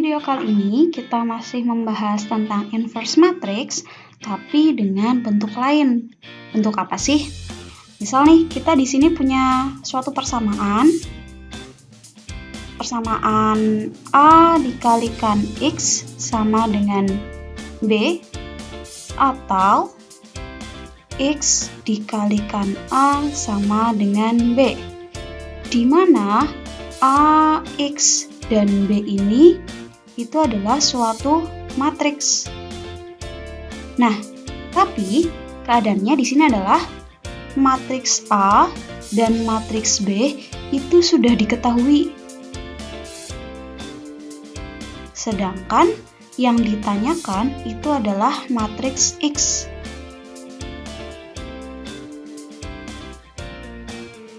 video kali ini kita masih membahas tentang inverse matrix, tapi dengan bentuk lain. Bentuk apa sih? Misal nih, kita di sini punya suatu persamaan A dikalikan X sama dengan B, atau X dikalikan A sama dengan B, di mana A, X, dan B ini itu adalah suatu matriks. Nah, tapi keadaannya di sini adalah matriks A dan matriks B itu sudah diketahui. Sedangkan yang ditanyakan itu adalah matriks X.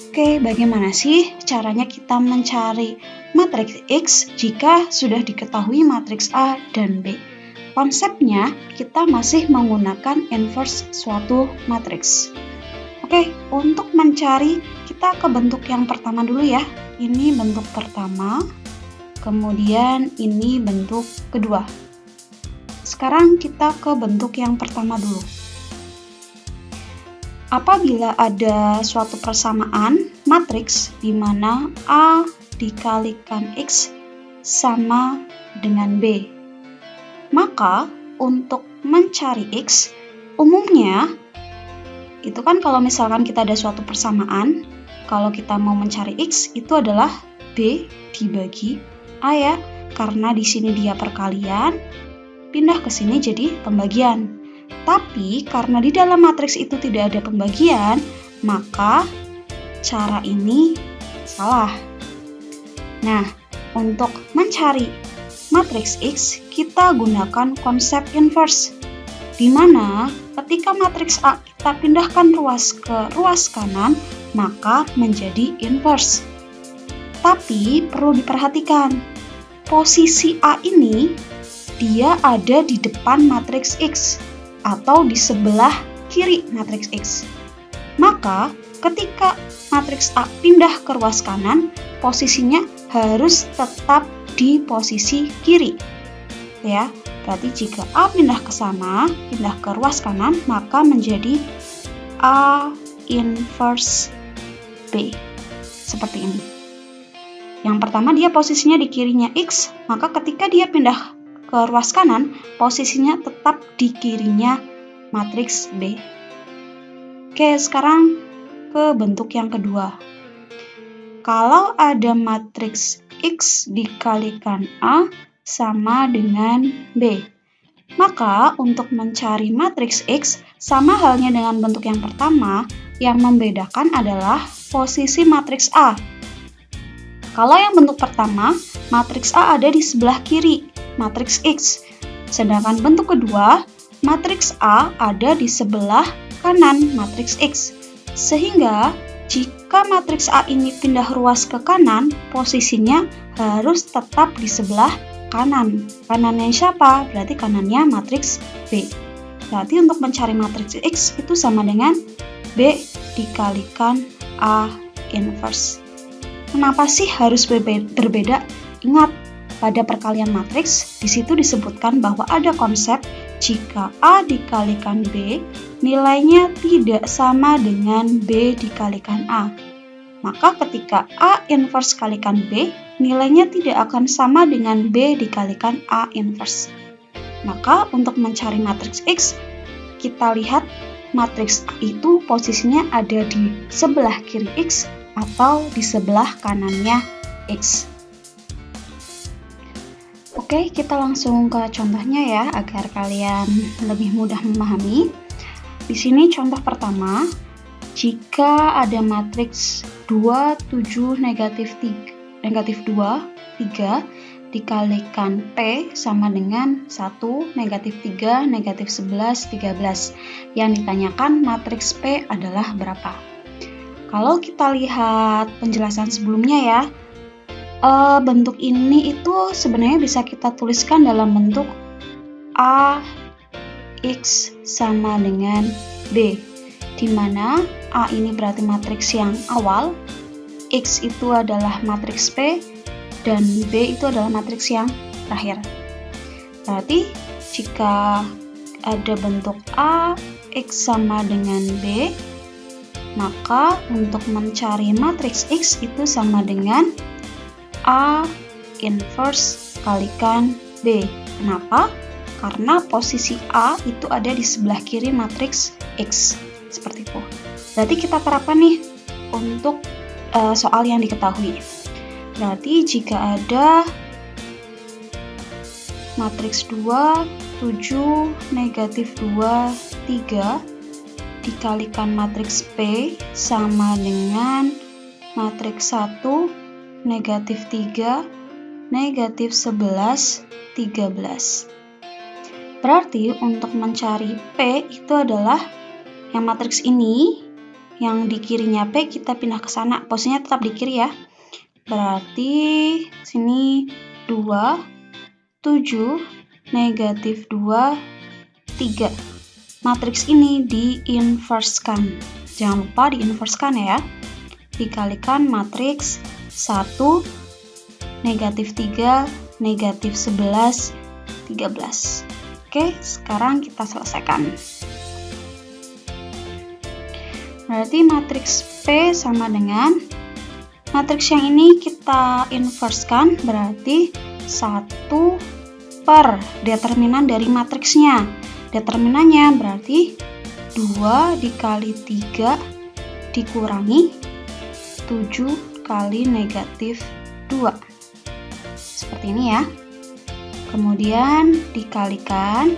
Oke, bagaimana sih caranya kita mencari matriks X jika sudah diketahui matriks A dan B? Konsepnya, kita masih menggunakan inverse suatu matriks. Oke, untuk mencari, kita ke bentuk yang pertama dulu ya. Ini bentuk pertama, kemudian ini bentuk kedua. Sekarang kita ke bentuk yang pertama dulu. Apabila ada suatu persamaan matriks di mana A dikalikan X sama dengan B, maka untuk mencari X, umumnya itu kan kalau misalkan kita ada suatu persamaan, kalau kita mau mencari X itu adalah B dibagi A ya, karena di sini dia perkalian, pindah ke sini jadi pembagian. Tapi karena di dalam matriks itu tidak ada pembagian, maka cara ini salah. Nah, untuk mencari matriks X, kita gunakan konsep inverse, di mana ketika matriks A kita pindahkan ruas ke ruas kanan, maka menjadi inverse. Tapi perlu diperhatikan, posisi A ini dia ada di depan matriks X atau di sebelah kiri matriks X. Maka ketika matriks A pindah ke ruas kanan, posisinya harus tetap di posisi kiri. Ya, berarti jika A pindah ke sana, pindah ke ruas kanan, maka menjadi A inverse B. Seperti ini. Yang pertama dia posisinya di kirinya X, maka ketika dia pindah ke ruas kanan, posisinya tetap di kirinya matriks B. Oke, sekarang ke bentuk yang kedua. Kalau ada matriks X dikalikan A sama dengan B, maka untuk mencari matriks X sama halnya dengan bentuk yang pertama, yang membedakan adalah posisi matriks A. Kalau yang bentuk pertama, matriks A ada di sebelah kiri matriks X, sedangkan bentuk kedua, matriks A ada di sebelah kanan matriks X. Sehingga jika matriks A ini pindah ruas ke kanan, posisinya harus tetap di sebelah kanan. Kanannya siapa? Berarti kanannya matriks B. Berarti untuk mencari matriks X itu sama dengan B dikalikan A inverse. Kenapa sih harus berbeda? Ingat, pada perkalian matriks, di situ disebutkan bahwa ada konsep jika A dikalikan B, nilainya tidak sama dengan B dikalikan A. Maka ketika A inverse kalikan B, nilainya tidak akan sama dengan B dikalikan A inverse. Maka untuk mencari matriks X, kita lihat matriks A itu posisinya ada di sebelah kiri X atau di sebelah kanannya X. Oke, kita langsung ke contohnya ya, agar kalian lebih mudah memahami. Di sini contoh pertama, jika ada matriks 2, 7, negatif 2, 3, dikalikan P sama dengan 1, negatif 3, negatif 11, 13. Yang ditanyakan matriks P adalah berapa? Kalau kita lihat penjelasan sebelumnya ya, bentuk ini itu sebenarnya bisa kita tuliskan dalam bentuk A X sama dengan B, di mana A ini berarti matriks yang awal, X itu adalah matriks P, dan B itu adalah matriks yang terakhir. Berarti jika ada bentuk A, X sama dengan B, maka untuk mencari matriks X itu sama dengan A inverse kalikan B. Kenapa? Karena posisi A itu ada di sebelah kiri matriks X. Seperti itu. Berarti kita terapkan nih untuk soal yang diketahui. Berarti jika ada matriks 2, 7, negatif 2, 3 dikalikan matriks P sama dengan matriks 1, negatif 3, negatif 11, 13. Berarti untuk mencari P itu adalah yang matriks ini, yang di kirinya P kita pindah ke sana, posisinya tetap di kiri ya. Berarti sini 2, 7, negatif 2, 3. Matriks ini diinverskan. Jangan lupa diinverskan ya. Dikalikan matriks 1, negatif 3, negatif 11, 13. Oke, sekarang kita selesaikan. Berarti matriks P sama dengan matriks yang ini kita inverskan, berarti 1 per determinan dari matriksnya. Determinannya berarti 2 dikali 3 dikurangi 7 kali negatif 2. Seperti ini ya. Kemudian dikalikan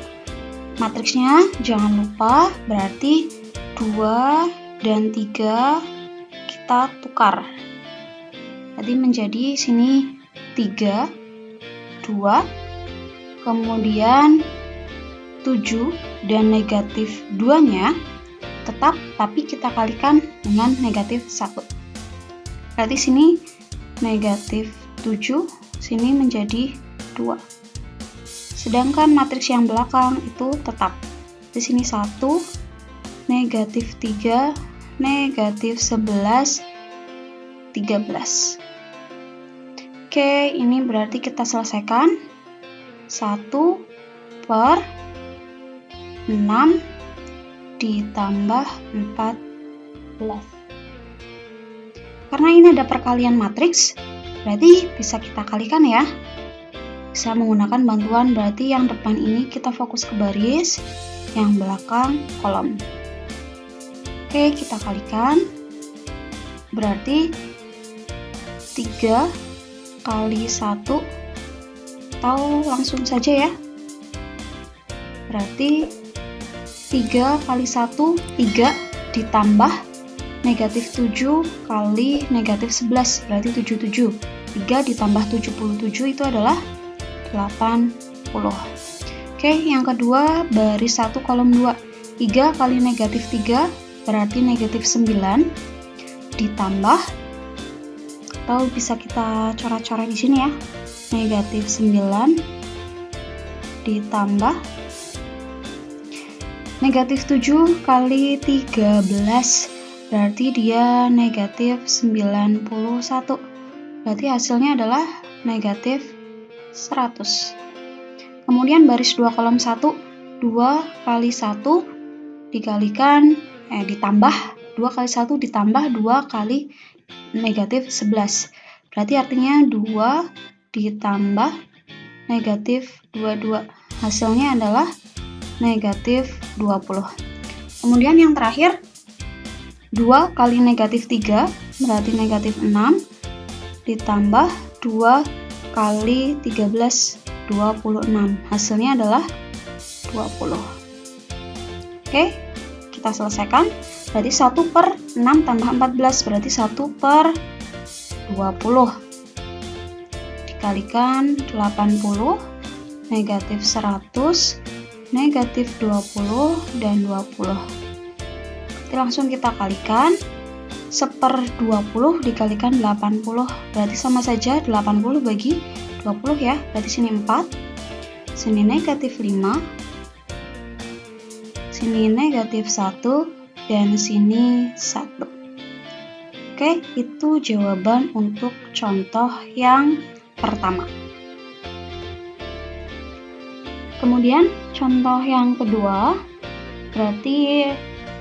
matriksnya, jangan lupa berarti 2 dan 3 kita tukar. Jadi menjadi sini 3, 2, kemudian 7 dan negatif 2-nya tetap, tapi kita kalikan dengan negatif 1. Berarti sini negatif 7, sini menjadi 2. Sedangkan matriks yang belakang itu tetap. Di sini 1, negatif 3, negatif 11, 13. Oke, ini berarti kita selesaikan. 1 per 6 ditambah 14. Karena ini ada perkalian matriks, berarti bisa kita kalikan ya. Bisa menggunakan bantuan, berarti yang depan ini kita fokus ke baris, yang belakang kolom. Oke, kita kalikan. Berarti 3 kali 1, atau langsung saja ya. Berarti 3 kali 1, 3 ditambah negatif 7 kali negatif 11, berarti 77. 3 ditambah 77 itu adalah 80. Oke, yang kedua baris 1 kolom 2. 3 kali negatif 3 berarti negatif 9 ditambah, atau bisa kita coret-coret di sini ya. Negatif 9 ditambah negatif 7 kali 13 berarti dia negatif 91. Berarti hasilnya adalah negatif 100. Kemudian baris 2 kolom 1, 2 kali 1 dikalikan ditambah 2 kali 1 ditambah 2 kali negatif 11. Berarti artinya 2 ditambah negatif 22. Hasilnya adalah negatif 20. Kemudian yang terakhir 2 kali negatif 3 berarti negatif 6 ditambah 2 kali 13, 26. Hasilnya adalah 20. Oke, kita selesaikan. Berarti 1 per 6 tambah 14 berarti 1 per 20. Dikalikan 80, negatif 100, negatif 20, dan 20. Jadi langsung kita kalikan. 1/20 dikalikan 80 berarti sama saja 80 bagi 20 ya. Berarti sini 4, sini negatif 5, sini negatif 1, dan sini 1. Oke, itu jawaban untuk contoh yang pertama. Kemudian contoh yang kedua, berarti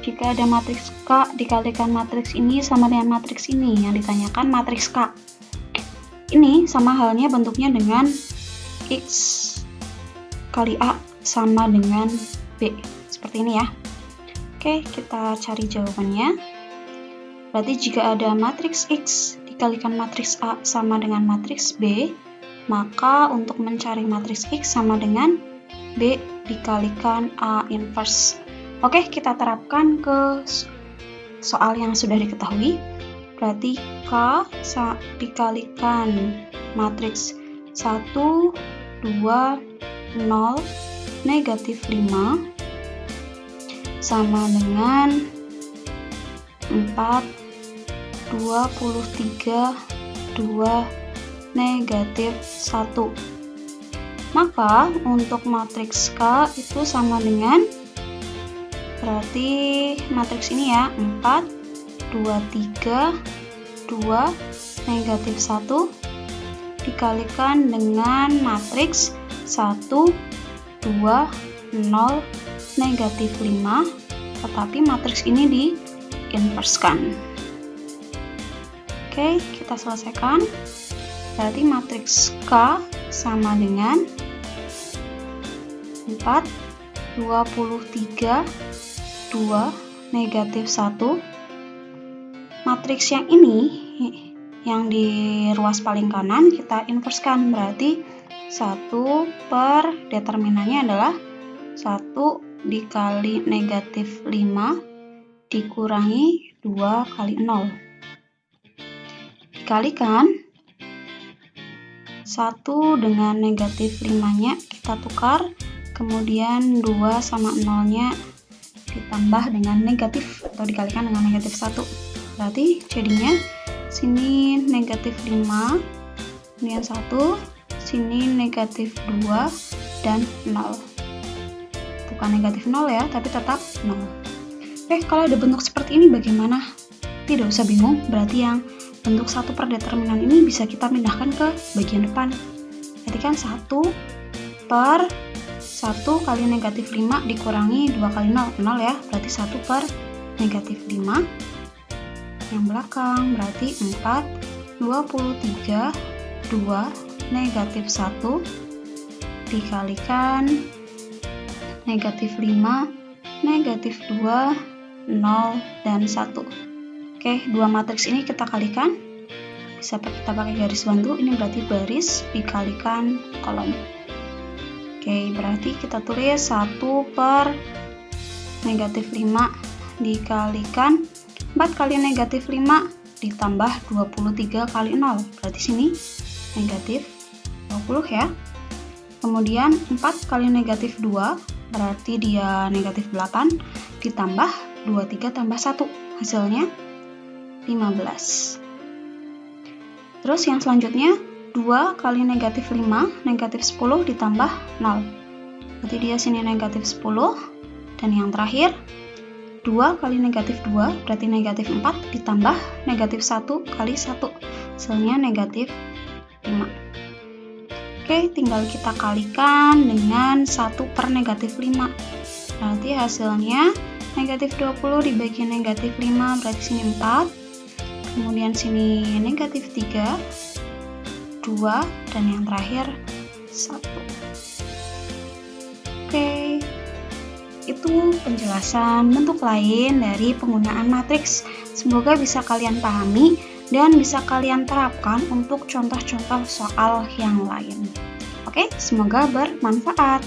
jika ada matriks K dikalikan matriks ini sama dengan matriks ini, yang ditanyakan matriks K. Ini sama halnya bentuknya dengan X kali A sama dengan B, seperti ini ya. Oke, kita cari jawabannya. Berarti jika ada matriks X dikalikan matriks A sama dengan matriks B, maka untuk mencari matriks X sama dengan B dikalikan A inverse. Oke, kita terapkan ke soal yang sudah diketahui. Berarti K dikalikan matriks 1, 2, 0, negatif 5 sama dengan 4, 23, 2, negatif 1. Maka untuk matriks K itu sama dengan, berarti matriks ini ya, 4, 2, 3, 2, negatif 1 dikalikan dengan matriks 1, 2, 0, negatif 5, tetapi matriks ini diinverskan. Oke, kita selesaikan. Berarti matriks K sama dengan 4, 23, 2, negatif 1. Matriks yang ini, yang di ruas paling kanan, kita inverskan. Berarti 1 per determinannya adalah 1 dikali negatif 5 dikurangi 2 kali 0. Dikalikan 1 dengan negatif 5-nya kita tukar, kemudian 2 sama 0-nya ditambah dengan negatif atau dikalikan dengan negatif 1. Berarti jadinya sini negatif 5, kemudian 1, sini negatif 2, dan 0. Bukan negatif 0 ya, tapi tetap 0. Kalau ada bentuk seperti ini bagaimana? Tidak usah bingung, berarti yang bentuk 1 per determinan ini bisa kita pindahkan ke bagian depan. Berarti kan 1 per 1 kali negatif 5 dikurangi 2 kali 0, 0 ya, berarti 1 per negatif 5. Yang belakang berarti 4, 23, 2, negatif 1 dikalikan negatif 5, negatif 2, 0, dan 1. Oke, dua matriks ini kita kalikan. Bisa kita pakai garis bantu, ini berarti baris dikalikan kolom. Oke, berarti kita tulis 1 per negatif 5 dikalikan 4 kali negatif 5 ditambah 23 kali 0. Berarti sini negatif 20 ya. Kemudian 4 kali negatif 2, berarti dia negatif 8, ditambah 23 tambah 1, hasilnya 15. Terus yang selanjutnya 2 kali negatif 5, negatif 10 ditambah 0. Berarti dia sini negatif 10. Dan yang terakhir 2 kali negatif 2, berarti negatif 4 ditambah negatif 1 kali 1, hasilnya negatif 5. Oke, tinggal kita kalikan dengan 1 per negatif 5. Berarti hasilnya negatif 20 dibagi negatif 5, berarti sini 4. Kemudian sini negatif 3, 2, dan yang terakhir 1. Oke, itu penjelasan bentuk lain dari penggunaan matriks. Semoga bisa kalian pahami dan bisa kalian terapkan untuk contoh-contoh soal yang lain. Oke, semoga bermanfaat.